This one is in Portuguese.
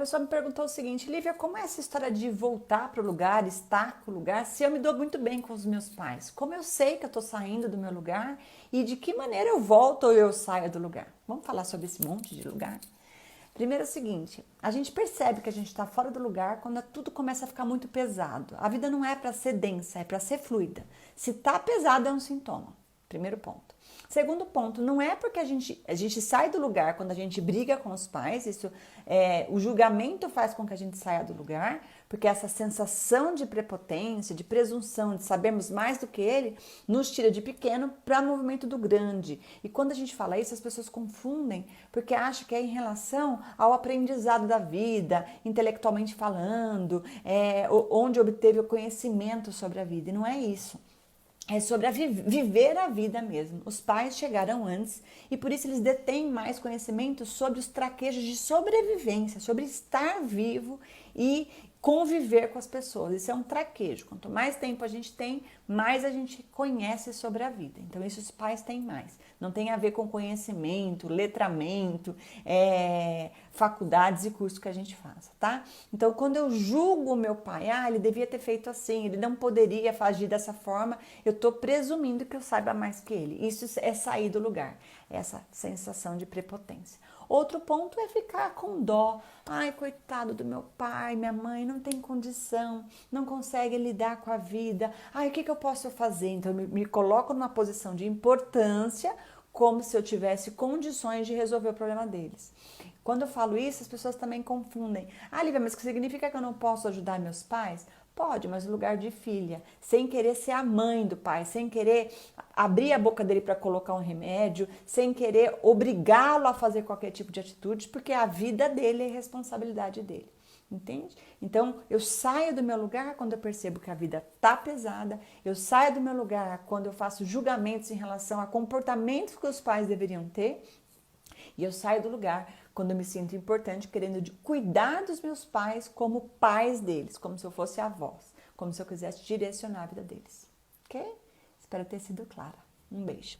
pessoa me perguntou o seguinte: Lívia, como é essa história de voltar para o lugar, estar com o lugar, se eu me dou muito bem com os meus pais? Como eu sei que eu estou saindo do meu lugar e de que maneira eu volto ou eu saio do lugar? Vamos falar sobre esse monte de lugar? Primeiro é o seguinte, a gente percebe que a gente está fora do lugar quando tudo começa a ficar muito pesado. A vida não é para ser densa, é para ser fluida. Se está pesado é um sintoma. Primeiro ponto. Segundo ponto, não é porque a gente sai do lugar quando a gente briga com os pais, o julgamento faz com que a gente saia do lugar, porque essa sensação de prepotência, de presunção, de sabermos mais do que ele, nos tira de pequeno para o movimento do grande. E quando a gente fala isso, as pessoas confundem, porque acham que é em relação ao aprendizado da vida, intelectualmente falando, onde obteve o conhecimento sobre a vida, e não é isso. É sobre viver a vida mesmo. Os pais chegaram antes e por isso eles detêm mais conhecimento sobre os traquejos de sobrevivência, sobre estar vivo e conviver com as pessoas. Isso é um traquejo. Quanto mais tempo a gente tem, mais a gente conhece sobre a vida. Então isso os pais têm mais. Não tem a ver com conhecimento, letramento, faculdades e cursos que a gente faça, tá? Então quando eu julgo o meu pai, ele devia ter feito assim, ele não poderia agir dessa forma, eu estou presumindo que eu saiba mais que ele. Isso é sair do lugar, essa sensação de prepotência. Outro ponto é ficar com dó. Ai, coitado do meu pai, minha mãe não tem condição, não consegue lidar com a vida. Ai, o que eu posso fazer? Então eu me coloco numa posição de importância, como se eu tivesse condições de resolver o problema deles. Quando eu falo isso, as pessoas também confundem. Lívia, mas significa que eu não posso ajudar meus pais? Pode, mas no lugar de filha, sem querer ser a mãe do pai, sem querer abrir a boca dele para colocar um remédio, sem querer obrigá-lo a fazer qualquer tipo de atitude, porque a vida dele é responsabilidade dele. Entende? Então, eu saio do meu lugar quando eu percebo que a vida tá pesada, eu saio do meu lugar quando eu faço julgamentos em relação a comportamentos que os pais deveriam ter, e eu saio do lugar quando eu me sinto importante, querendo cuidar dos meus pais como pais deles, como se eu fosse avós, como se eu quisesse direcionar a vida deles. Ok? Espero ter sido clara. Um beijo.